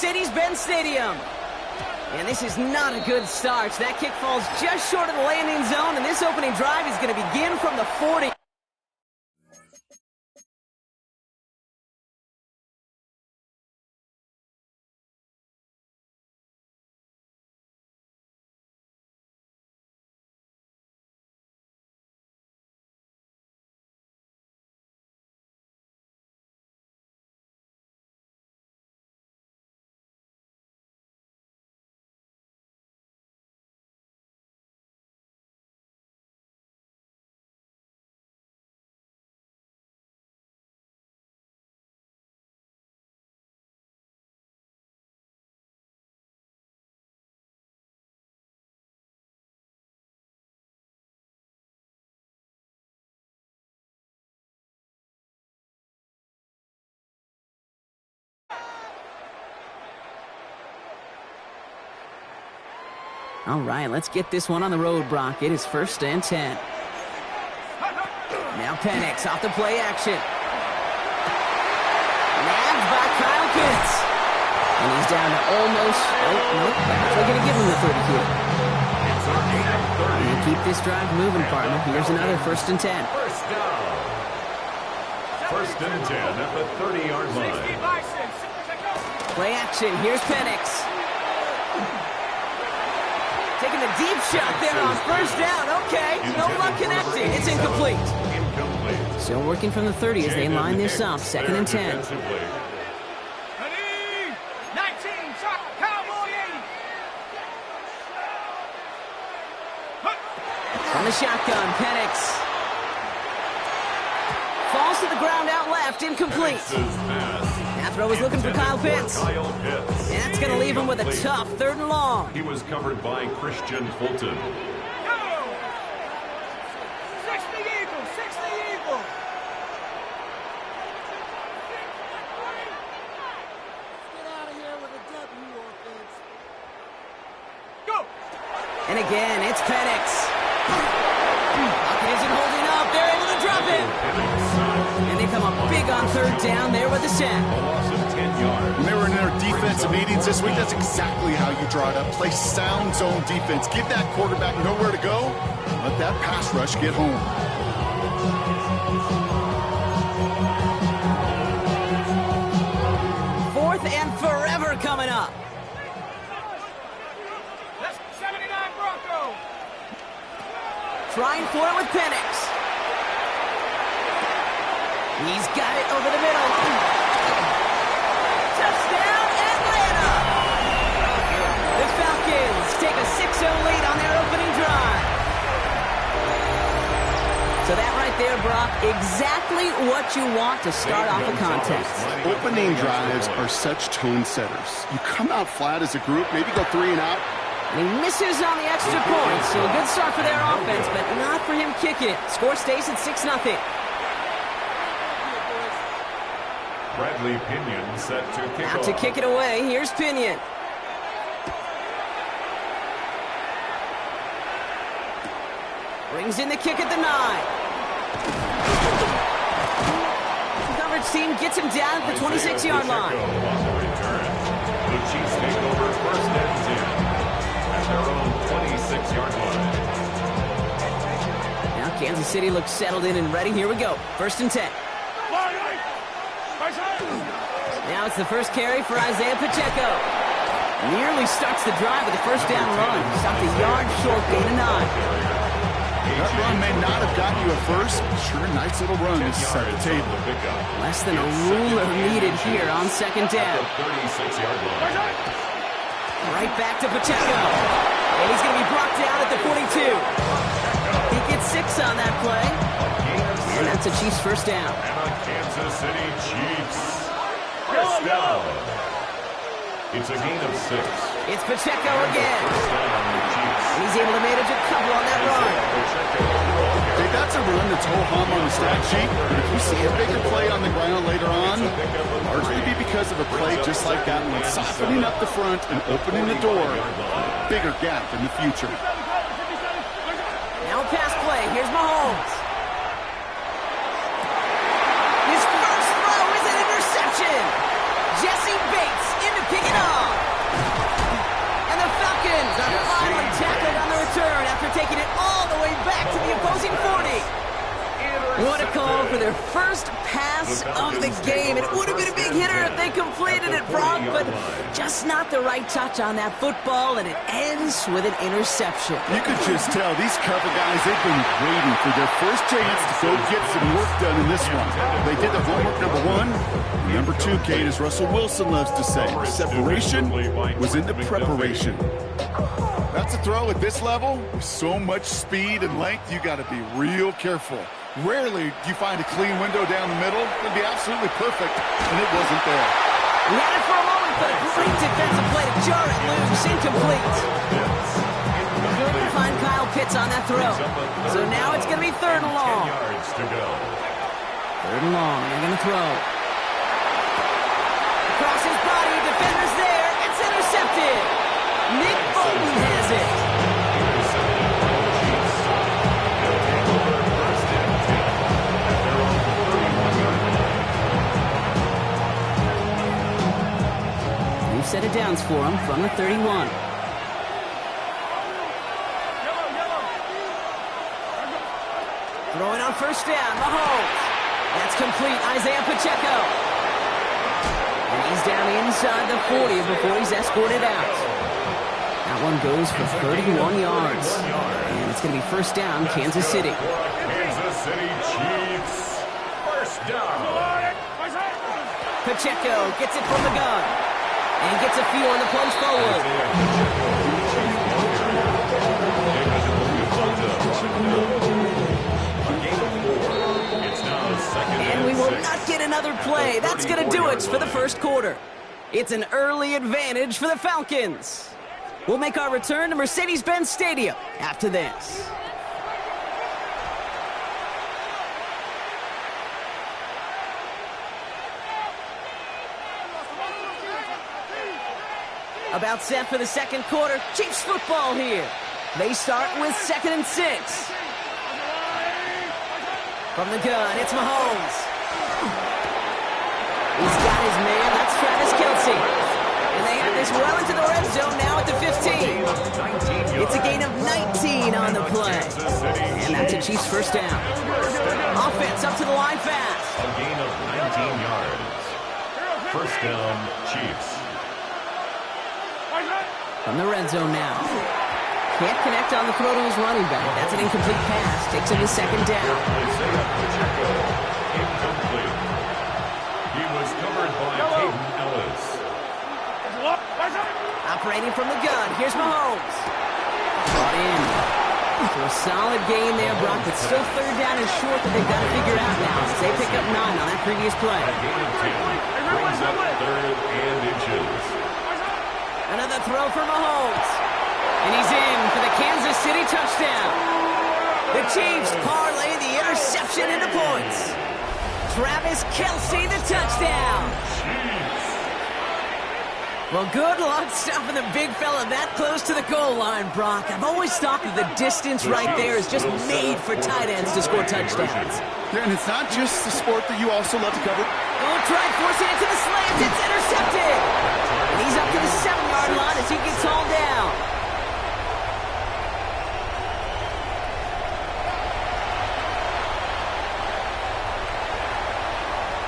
Mercedes-Benz Stadium. And this is not a good start. That kick falls just short of the landing zone, and this opening drive is going to begin from the 40. All right, let's get this one on the road, Brock. It is 1st and 10. Now Penix off the play action. Nabbed by Kyle Pitts. And he's down to almost, nope, actually going to give him the 30 here. And keep this drive moving, partner. Here's another 1st and 10. First down. 1st and 10 at the 30-yard line. Play action, here's Penix. Taking a deep shot there on 1st down. Okay, no luck connecting. It's incomplete. Still working from the 30 as they line this up. 2nd and 10. 19, shot, Cowboy 80. From the shotgun, Penix. Falls to the ground out left, incomplete. That throw is looking for Kyle Pitts. And that's going to leave him with a tough 3rd and long. He was covered by Christian Fulton. 60 Eagles, 60 Eagles. Get out of here with a W offense. Go. And again, it's Penix. Pocket isn't holding up. They're able to drop him. And they come up big on 3rd down there with the sack. A loss of 10 yards. When they were in their defensive meetings this week, that's exactly how you draw it up. Play sound zone defense. Give that quarterback nowhere to go. Let that pass rush get home. Fourth and forever coming up. That's 79 Bronco. Trying for it with Penix. He's got it over the middle. Touchdown, Atlanta! The Falcons take a 6-0 lead on their opening drive. So that right there, Brock, exactly what you want to start off a contest. Opening drives are such tone setters. You come out flat as a group, maybe go 3 and out. And he misses on the extra point, so a good start for their offense, but not for him kicking it. Score stays at 6-0. Bradley Pinion set to kick Out off. to kick it away. Here's Pinion. Brings in the kick at the 9. Coverage team gets him down at the 26-yard line. On the return. The Chiefs take over 1st and 10 at their own 26-yard line. Now Kansas City looks settled in and ready. Here we go. 1st and 10. Now it's the first carry for Isaiah Pacheco. Nearly starts the drive with a 1st down run. Stopped a yard short, gain of 9. That run may not have gotten you a first. Sure, nice little run to set the table. Less than a ruler needed here on 2nd down. 36-yard line. Right back to Pacheco. And he's going to be brought down at the 42. He gets 6 on that play. And that's a Chiefs 1st down. And a Kansas City Chiefs 1st down. It's a gain of 6. It's Pacheco again. And he's able to manage a couple on that run. Hey, that's a run that's ho-hum on the stat sheet. But if you see a bigger play on the ground later on, largely be because of a play just like that one, softening up the front and opening the door. Bigger gap in the future. Now a pass play. Here's Mahomes. His first throw is an interception. Jesse Bates in to pick it off. call for their first pass of the game. It would have been a big hitter if they completed it, Brock, but just not the right touch on that football, and it ends with an interception. You could just tell these cover guys, they've been waiting for their first chance to go get some work done in this one. They did their homework, number one. Number two, Kate, as Russell Wilson loves to say, separation was in the preparation. That's a throw at this level. With so much speed and length, you got to be real careful. Rarely do you find a clean window down the middle. It'd be absolutely perfect, and it wasn't there. We had it for a moment, but a great defensive play to jar it loose. Incomplete. Good to find Kyle Pitts on that throw. So now it's going to be 3rd and long. 3rd and long. They're going to throw. Across his body, defender's there. It's intercepted. Nick Bolton has it. New set of downs for him from the 31. Throwing on 1st down, Mahomes. That's complete, Isaiah Pacheco. And he's down inside the 40 before he's escorted out. That one goes for 31 yards. And it's going to be 1st down, Kansas City. Kansas City Chiefs, 1st down. Pacheco gets it from the gun. And gets a few on the plunge forward. And we will not get another play. That's going to do it for the 1st quarter. It's an early advantage for the Falcons. We'll make our return to Mercedes-Benz Stadium after this. About set for the 2nd quarter. Chiefs football here. They start with 2nd and 6. From the gun, it's Mahomes. He's got his man. That's Travis Kelce. And they have this well into the red zone now at the 15. It's a gain of 19 on the play. And that's a Chiefs 1st down. Offense up to the line fast. A gain of 19 yards. 1st down, Chiefs. From the red zone now. Can't connect on the throw to his running back. That's an incomplete pass. Takes him to 2nd down. Incomplete. He was covered by Caden Ellis. Operating from the gun. Here's Mahomes. Brought in. So a solid gain there, Brock, but still 3rd down and short that they've got to figure out now as they pick up 9 on that previous play. Brings up 3rd and inches. Another throw for Mahomes. And he's in for the Kansas City touchdown. The Chiefs parlay the interception into points. Travis Kelce, the touchdown. Well, good luck stopping the big fella that close to the goal line, Brock. I've always thought that the distance right there is just made for tight ends to score touchdowns. Yeah, and it's not just the sport that you also love to cover. Oh, tried forcing it to the slants. It's intercepted. And he's up to the 7-yard line as he gets hauled down.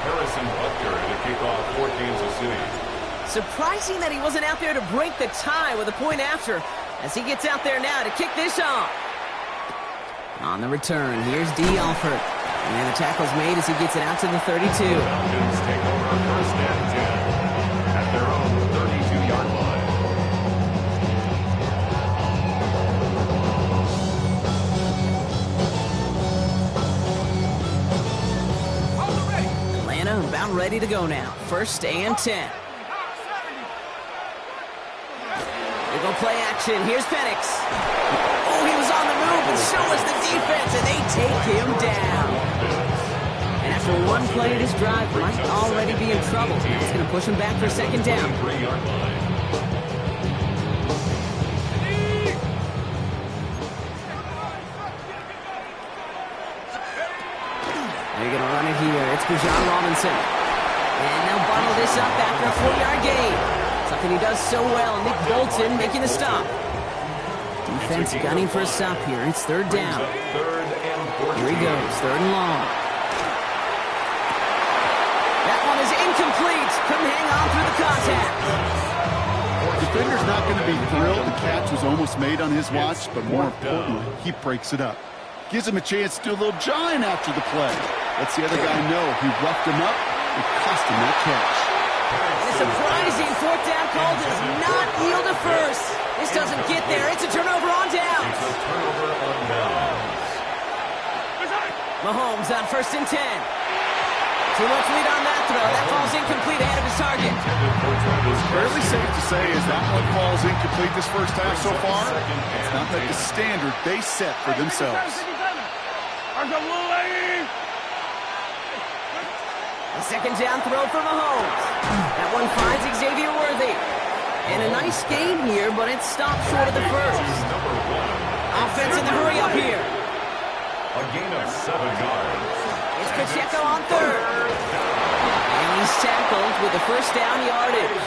Harrison Butker to kick off for Kansas City. Surprising that he wasn't out there to break the tie with a point after as he gets out there now to kick this off. On the return, here's D. Alford. And then the tackle's made as he gets it out to the 32. Falcons take over 1st and 10 at their own 32-yard line. Atlanta about ready to go now. 1st and 10. They go play action. Here's Penix. Oh, he was on the move, and so was the defense, and they take him down. And after one play, this drive might already be in trouble. That's going to push him back for 2nd down. 3-yard line. They're going to run it here. It's Bijan Robinson. And they'll bottle this up after a 4-yard gain. Something he does so well. Nick Bolton making the stop. Defense gunning for a stop here. It's 3rd down. Third and 14. Here he goes. 3rd and long. incomplete. Couldn't hang on through the contact. Defender's not going to be thrilled. The catch was almost made on his watch, but more importantly, he breaks it up. Gives him a chance to do a little jawing after the play. Lets the other guy know he roughed him up and cost him that catch. And a surprising fourth down call does not yield a first. This doesn't get there. It's a turnover on downs. Mahomes on 1st and 10. Too much lead on that throw. That falls incomplete ahead of his target. Fairly safe to say as that one falls incomplete this first half so far. It's not like the standard they set for themselves. A second down throw for Mahomes. That one finds Xavier Worthy. And a nice gain here, but it stopped short of the first. Offense in the hurry up here. A gain of 7 yards. It's Pacheco on 3rd. And he's tackled with the first down yardage.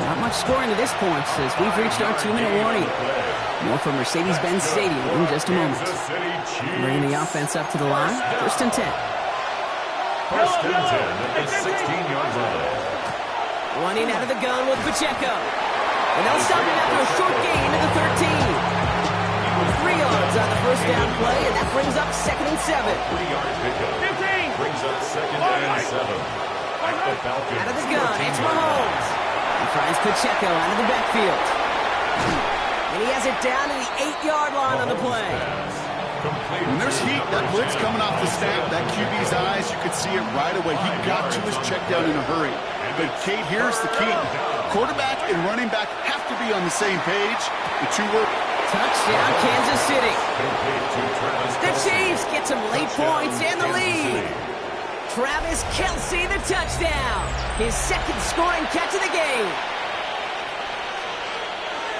Not much scoring to this point as we've reached our 2-minute warning. More from Mercedes-Benz Stadium in just a moment. Bringing the offense up to the line. 1st and 10. 1st and 10 at the 16-yard line. Running out of the gun with Pacheco. And they'll stop him after a short gain to the 13. 3 yards on the first down play, and that brings up 2nd and 7. 3-yard pickup. 15. Brings up 2nd and 7. The Falcons. Out of the gun, it's Mahomes. He finds Pacheco out of the backfield. And he has it down to the 8-yard line on the play. When there's heat, that blitz coming off the snap, that QB's eyes, you could see it right away. He got to his check down in a hurry. But, Kate, here's the key. Quarterback and running back have to be on the same page. The two work. Touchdown, Kansas City. The Chiefs get some late points and the lead. Travis Kelce, the touchdown. His 2nd scoring catch of the game.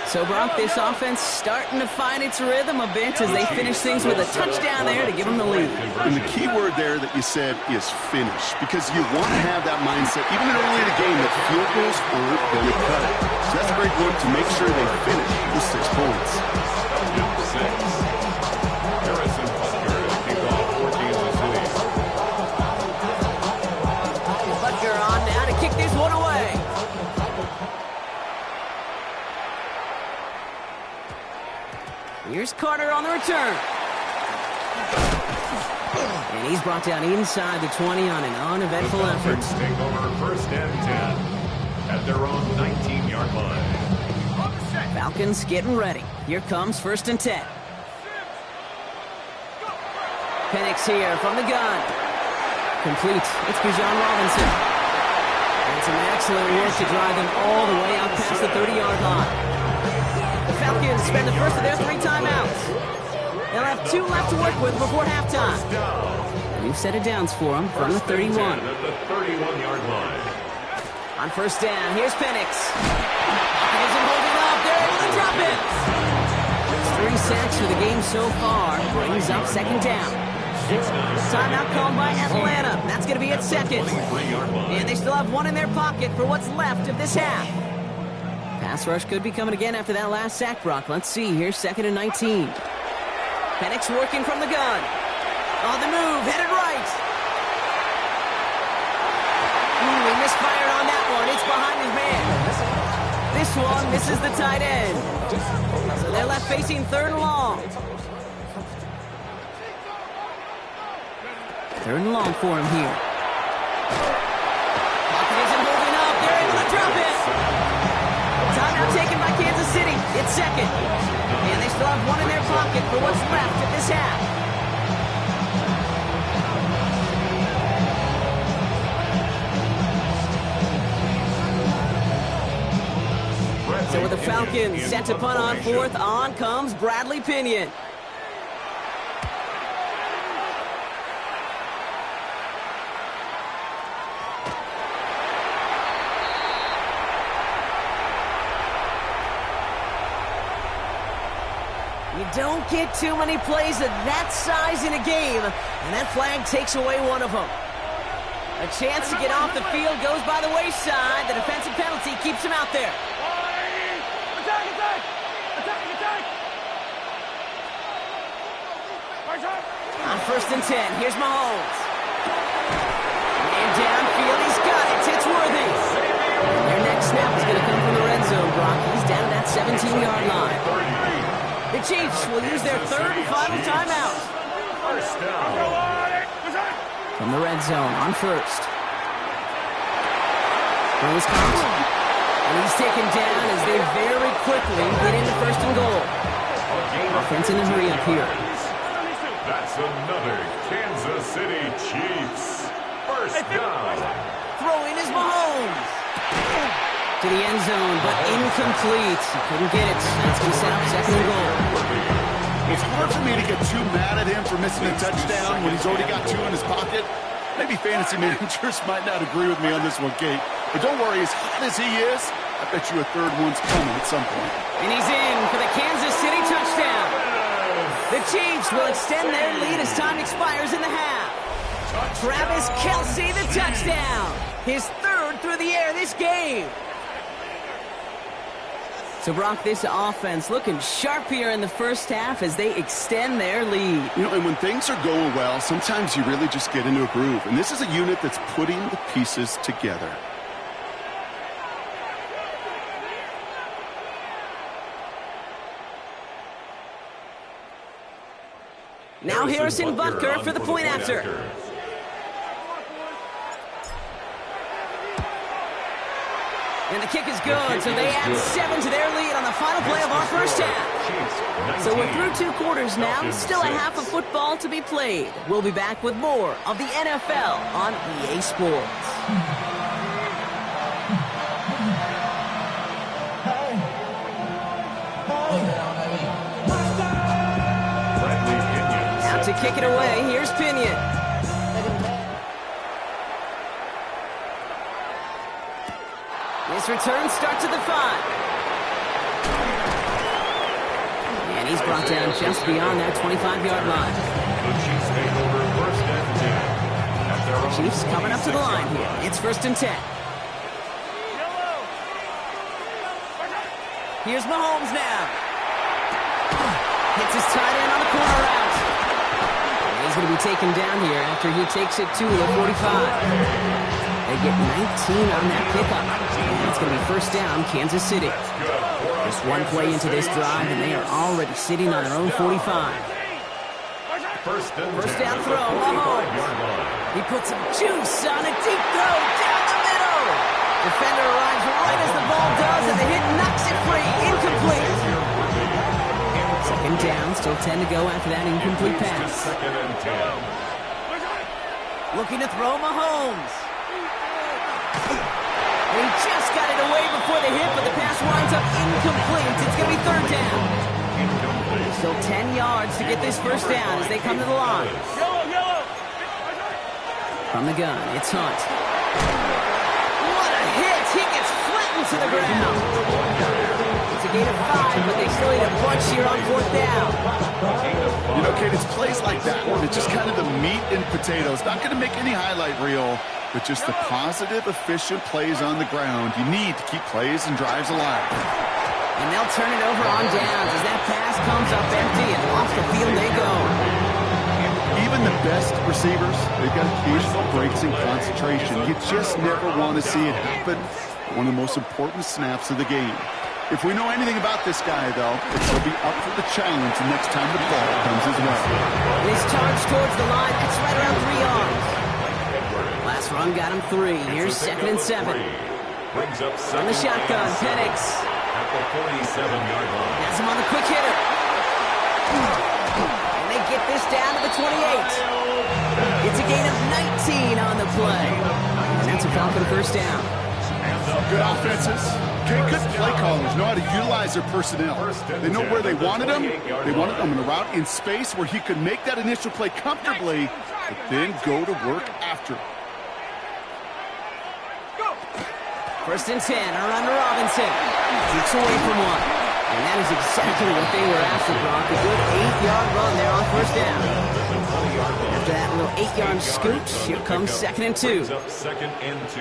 So, Brock, this offense starting to find its rhythm a bit as they finish things with a touchdown there to give them the lead. And the key word there that you said is finish, because you want to have that mindset, even early in the game, that field goals aren't going to cut it. So that's a great work to make sure they finish with 6 points. Harrison Butker to kick off for Kansas City. Butker on now to kick this one away. Here's Carter on the return. And he's brought down inside the 20 on an uneventful effort. Take over 1st and 10 at their own 19-yard line. Falcons getting ready. Here comes 1st and 10. Penix here from the gun. Complete. It's Bijan Robinson. And some excellent work to drive them all the way out past the 30-yard line. The Falcons spend the first of their 3 timeouts. They'll have 2 left to work with before halftime. New set of downs for them from the 31. At the 31-yard line. On 1st down, here's Penix. He isn't holding up. They're able to drop it. 3 sacks for the game so far. Brings up 2nd down. Timeout called by Atlanta. That's going to be at 2nd. And they still have 1 in their pocket for what's left of this half. Pass rush could be coming again after that last sack, Brock. Let's see. Here's 2nd and 19. Penix working from the gun. On the move, headed right. He misfired on that one. It's behind his man. This one misses the tight end. So they're left facing 3rd and long. 3rd and long for him here. Pocket isn't holding up. They're able to drop it. Timeout taken by Kansas City. It's 2nd. And they still have 1 in their pocket for what's left of this half. So with the Falcons set to punt on 4th, on comes Bradley Pinion. You don't get too many plays of that size in a game, and that flag takes away one of them. A chance to get off the field goes by the wayside. The defensive penalty keeps him out there. On 1st and 10, here's Mahomes. And down worthy. And their next snap is going to come from the red zone, Brock. He's down at that 17-yard line. The Chiefs will use their third and final timeout. First down. From the red zone on first. Throws comes. And he's taken down as they very quickly get into first and goal. Offense in a hurry up here. That's another Kansas City Chiefs. First down. Throwing is Mahomes. To the end zone, but incomplete. He couldn't get it. That's going to set up second and goal. It's hard for me to get too mad at him for missing a touchdown when he's already got two in his pocket. Maybe fantasy managers might not agree with me on this one, Kate. But don't worry, as hot as he is, I bet you a third one's coming at some point. And he's in for the Kansas City touchdown. The Chiefs will extend their lead as time expires in the half. Travis Kelce, the touchdown. His third through the air this game. So, Brock, this offense looking sharp here in the first half as they extend their lead. You know, and when things are going well, sometimes you really just get into a groove. And this is a unit that's putting the pieces together. Now Harrison Butker for the point after. And the kick is good, so they add 7 to their lead on the final play of our first half. So we're through 2 quarters now, still a half of football to be played. We'll be back with more of the NFL on EA Sports. Out to kick it away, here's Pinion. This return starts at the 5. And he's brought down just beyond that 25-yard line. The Chiefs coming up to the line here. It's first and 10. Here's Mahomes now. Hits his tight end on the corner route. And he's going to be taken down here after he takes it to the 45. They get 19 on that pickup. And it's going to be first down, Kansas City. Just one play into this drive, and they are already sitting on their own 45. First down throw, Mahomes. He puts some juice on a deep throw down the middle. Defender arrives right as the ball does, and the hit knocks it free. Incomplete. Second down, still 10 to go after that incomplete pass. Looking to throw Mahomes. And he just got it away before the hit, but the pass winds up incomplete. It's going to be third down. Still 10 yards to get this first down as they come to the line. From the gun, it's Hunt. What a hit! He gets flattened to the ground. It's a gain of 5, but they still need a bunch here on fourth down. You know, Kate, it's plays like that. It's just kind of the meat and potatoes. Not going to make any highlight reel, but just the positive, efficient plays on the ground. You need to keep plays and drives alive. And they'll turn it over on downs as that pass comes up empty, and off the field they go. Even the best receivers, they've got occasional breaks in concentration. You just never want to see it happen. One of the most important snaps of the game. If we know anything about this guy, though, it's he'll be up for the challenge the next time the ball comes his way. His charge towards the line, that's right around 3 yards. Last run got him 3. Here's second and 7. From the shotgun, Penix. At the 47-yard line. Has him on the quick hitter. And they get this down to the 28. It's a gain of 19 on the play. And that's a Falcon first down. Good offenses. Good play callers know how to utilize their personnel. They know where they wanted them. They wanted them in a route in space where he could make that initial play comfortably, but then go to work after. First and 10, a run to Robinson. Keeps away from one. And that is exactly what they were after, Brock. A good 8-yard run there on first down. After that little 8-yard scoot, here comes second and 2. Second and 2.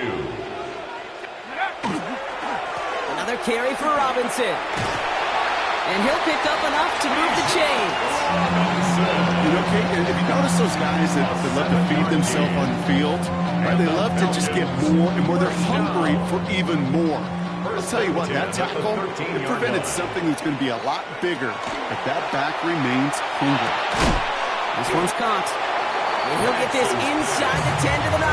Another carry for Robinson. And he'll pick up enough to move the chains. You know, Kate, if you notice those guys that love to feed themselves on the field, right? They love to just get more and more. They're hungry for even more. I'll tell you what, that tackle, it prevented something that's going to be a lot bigger if that back remains hungry. This one's caught. And he'll get this inside the 10 to the 9.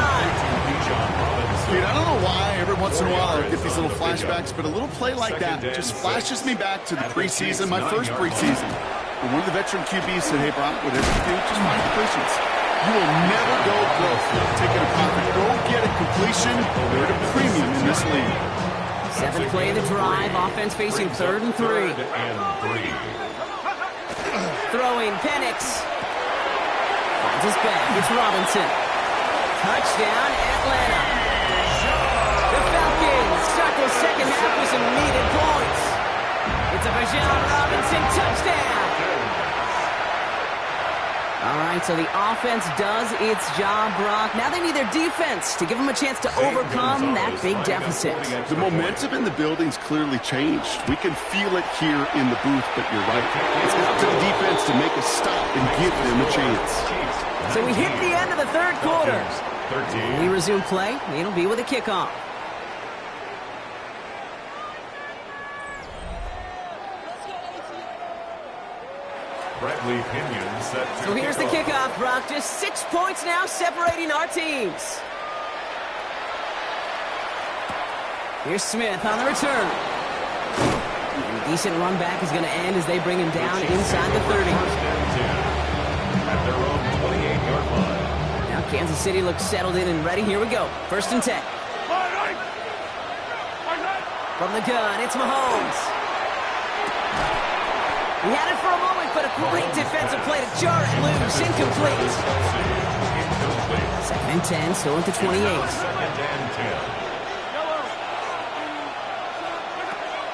Dude, I don't know why every once in a while I get these little flashbacks, but a little play like that just flashes me back to the preseason, my first preseason. And one of the veteran QBs said, hey, Brock, whatever you do, just find completions. You will never go broke taking a profit. Go get a completion. They're at a premium in this league. 7th play of the drive. Offense facing 3rd and 3. Throwing Penix. Finds his back. It's Robinson. Touchdown, Atlanta. The Falcons start the second half with some needed points. It's a Bijan Robinson touchdown. All right, so the offense does its job, Brock. Now they need their defense to give them a chance to overcome that big deficit. The momentum in the building's clearly changed. We can feel it here in the booth, but you're right. It's up to the defense to make a stop and give them a chance. So we hit the end of the 3rd quarter. We resume play. It'll be with a kickoff. So here's the kickoff, Brock. Just 6 points now separating our teams. Here's Smith on the return. And a decent run back is going to end as they bring him down inside the 30. At their own 28-yard line. Now Kansas City looks settled in and ready. Here we go. 1st and 10. From the gun, it's Mahomes. He had it for a moment, but a great defensive play to jar it loose. Incomplete. 2nd and 10, still at the 28.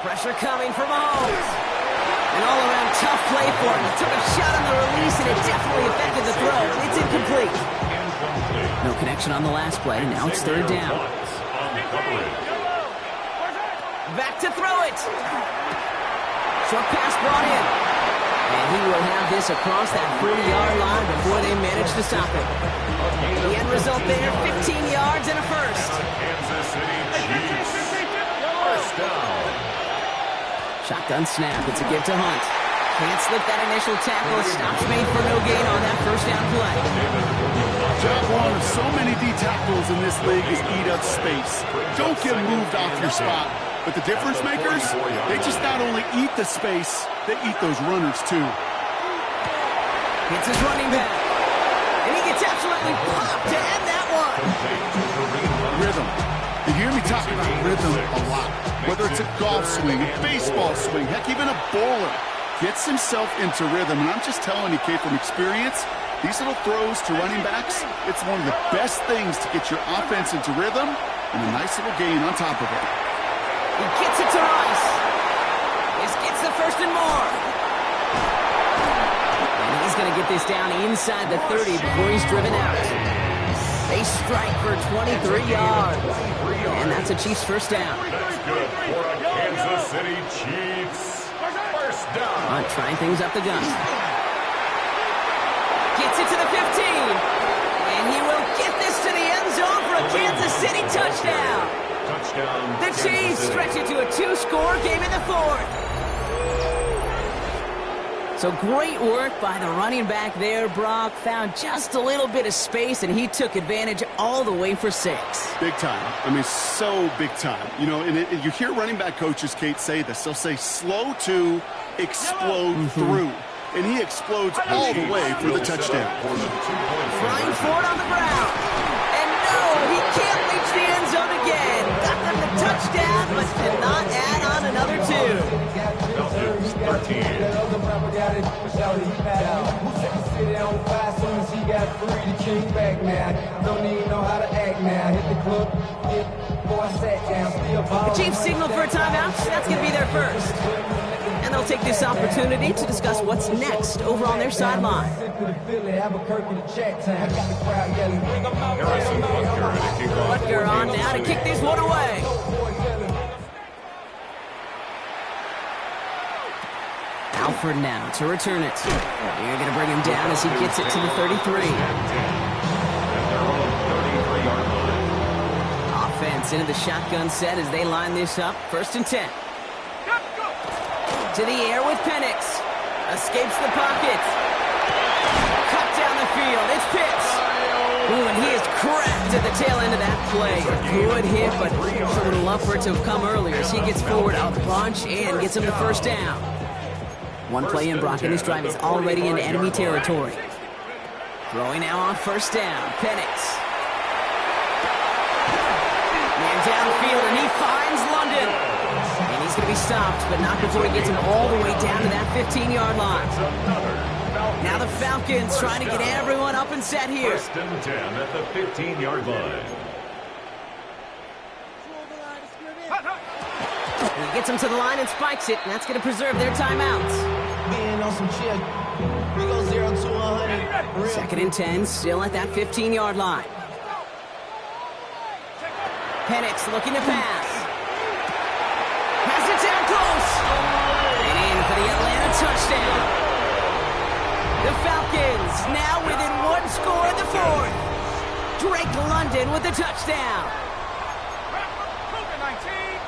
Pressure coming from Mahomes. An all-around tough play for him. He took a shot on the release, and it definitely affected the throw. It's incomplete. No connection on the last play. Now it's 3rd down. Back to throw it. Short pass brought in. And he will have this across that 40-yard line before they manage to stop it. The end result there, 15 yards and a first. Kansas City Chiefs. First down. Shotgun snap. It's a give to Hunt. Can't slip that initial tackle. Stops made for no gain on that first down play. Job one of so many D tackles in this league is eat up space. Don't get moved off your spot. But the difference makers, they just not only eat the space, they eat those runners too. It's his running back. And he gets absolutely popped to end that one. Rhythm. You hear me talk about rhythm a lot. Whether it's a golf swing, a baseball swing, heck, even a bowler gets himself into rhythm. And I'm just telling you, Kate, from experience, these little throws to running backs, it's one of the best things to get your offense into rhythm and a nice little gain on top of it. He gets it to Rice. This gets the first and more. And he's going to get this down inside the 30 before he's driven out. They strike for 23 yards. And that's a Chiefs first down. That's good for a Kansas City Chiefs. First down. Hunt trying things up the gun. Gets it to the 15. And he will get this to the end zone for a Kansas City touchdown. Touchdown. The Chiefs stretch it to a 2-score game in the 4th. So great work by the running back there, Brock. Found just a little bit of space, and he took advantage all the way for 6. Big time. I mean, so big time. You know, and you hear running back coaches, Kate, say this. They'll say slow to explode through. And he explodes all the way for the touchdown. Flying forward on the ground. And no, he can't reach the end zone again. Got them the touchdown, but cannot add on another 2. Falcons 13. The Chiefs signaled for a timeout. That's going to be their first. And they'll take this opportunity to discuss what's next over on their sideline. Butker on now to kick this one away. Alford now to return it. They're going to bring him down as he gets it to the 33. Offense into the shotgun set as they line this up. 1st and 10. To the air with Penix. Escapes the pocket. Cut down the field. It's Pitts. Ooh, and he is cracked at the tail end of that play. A good hit, but a little love for it to have come earlier as he gets forward a bunch and gets him the 1st down. One play in, Brock, and this drive is already in enemy territory. Throwing now on 1st down. Penix. Man downfield, and he finds London. And he's going to be stopped, but not before he gets him all the way down to that 15-yard line. Now the Falcons trying to get everyone up and set here. 1st and 10 at the 15-yard line. He gets him to the line and spikes it, and that's going to preserve their timeouts. On some shit. We go 0 to 100. 2nd and 10, still at that 15-yard line. Penix looking to pass. Has it down close. And in for the Atlanta touchdown. The Falcons now within 1 score in the 4th. Drake London with the touchdown.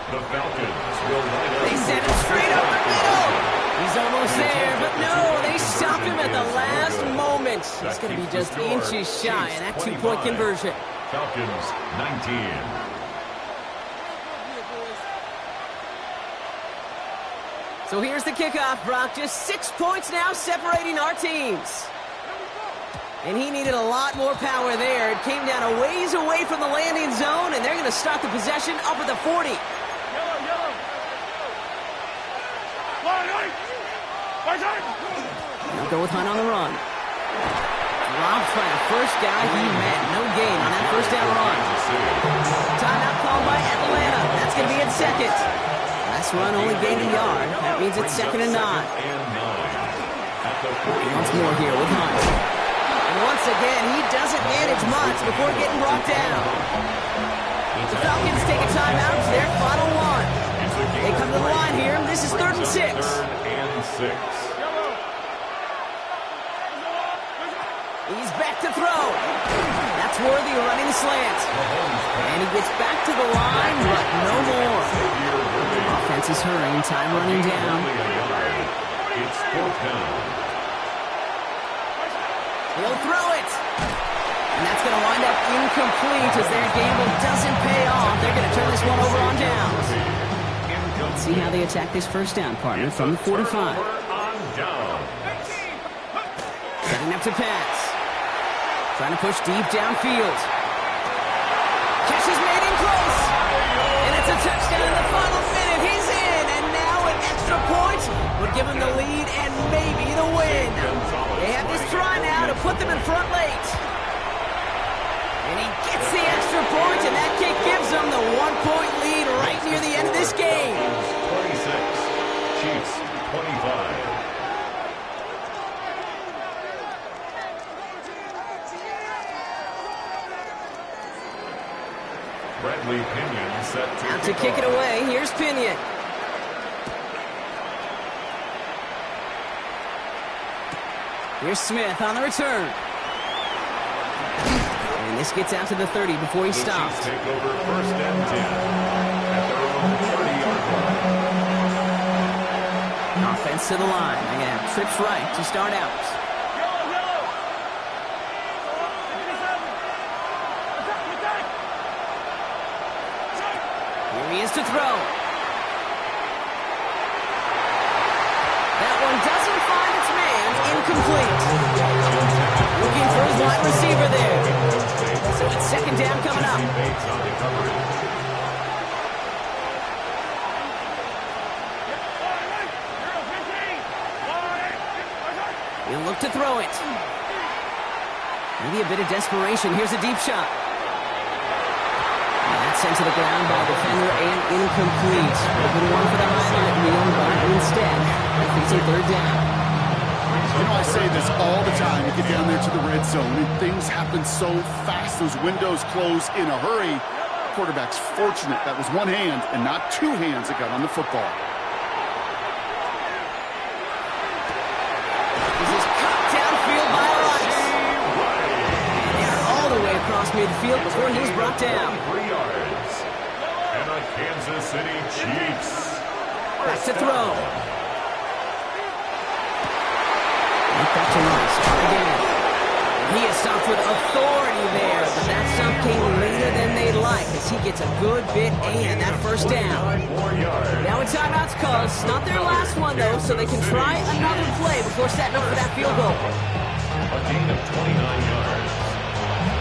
The Falcons will line up. They send him straight up the middle. He's almost there, but no, they stop him at the last moment. He's going to be just inches shy in that 2-point conversion. Falcons 19. So here's the kickoff, Brock. Just 6 points now separating our teams. And he needed a lot more power there. It came down a ways away from the landing zone, and they're going to start the possession up at the 40. They'll go with Hunt on the run. Dropped by the first guy he met. No gain on that 1st down run. Timeout called by Atlanta. That's going to be its 2nd. Last run only gained a yard. That means it's 2nd and 9. Once more here with Hunt. And once again, he doesn't manage much before getting brought down. The Falcons take a timeout to their final one. They come to the line here. This is 3rd and 6. 3rd and 6. He's back to throw. That's Worthy running the slant. And he gets back to the line, but no more. Offense is hurrying, time running down. It's 4th down. He'll throw it. And that's going to wind up incomplete as their gamble doesn't pay off. They're going to turn this one over on downs. Let's see how they attack this 1st down, partner, from the 45. Setting up to pass. Trying to push deep downfield. Catch is made in close. And it's a touchdown in the final minute. He's in. And now an extra point would give him the lead and maybe the win. They have this try now to put them in front late. And he gets the extra point, and that kick gives them the 1-point lead right near the end of this game. 26. Chiefs 25. Bradley Pinion set to kick it away. Here's Pinion. Here's Smith on the return. And this gets out to the 30 before he stops. Take over 1st and 10 at their own 30-yard line. Offense to the line. They're going to have trips right to start out. He is to throw. That one doesn't find its man. Incomplete. Looking for his wide receiver there. So it's 2nd down coming up. He'll look to throw it. Maybe a bit of desperation. Here's a deep shot. Sent to the ground by a defender and incomplete. Open one for the highlight reel, but instead, it's a 3rd down. You know, I say this all the time. You get down there to the red zone, and things happen so fast. Those windows close in a hurry. Quarterback's fortunate that was one hand and not 2 hands that got on the football. midfield before he's brought down. 3 yards. And the Kansas City Chiefs. Back to throw. Back to Rice. Again. He is stopped with authority there, but that stop came later than they'd like as he gets a good bit and that first down. Now a timeout's called. It's not their last one, though, so they can try another play before setting up for that field goal. A gain of 29 yards.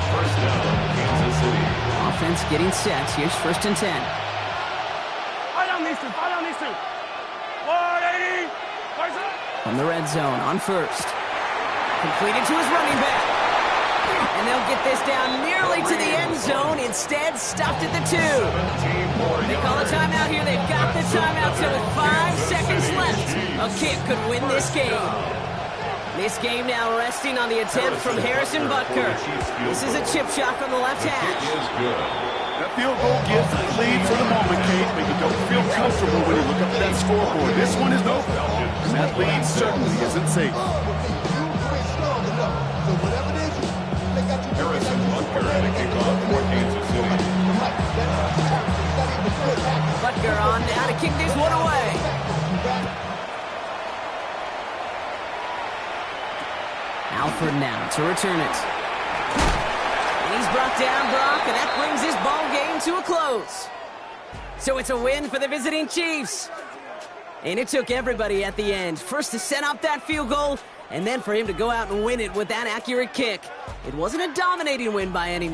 First down, Kansas City. Offense getting set. Here's 1st and 10. Fight on these two. Fight on these two. 180. From the red zone on 1st. Completed to his running back. And they'll get this down nearly to the end zone. Instead, stopped at the 2. They call a timeout here. They've got the timeout, so with 5 seconds left, a kick could win this game. This game now resting on the attempt from Harrison Butker. This is a chip shot from the left hash. That field goal gives the lead for the moment, Kate, but you don't feel comfortable when you look up at that scoreboard. This one is no, and that lead certainly isn't safe. Harrison Butker to kick off for Kansas City. Butker on now to kick this one away. Alford now to return it. And he's brought down, Brock, and that brings this ball game to a close. So it's a win for the visiting Chiefs. And it took everybody at the end. First to set up that field goal, and then for him to go out and win it with that accurate kick. It wasn't a dominating win by any means.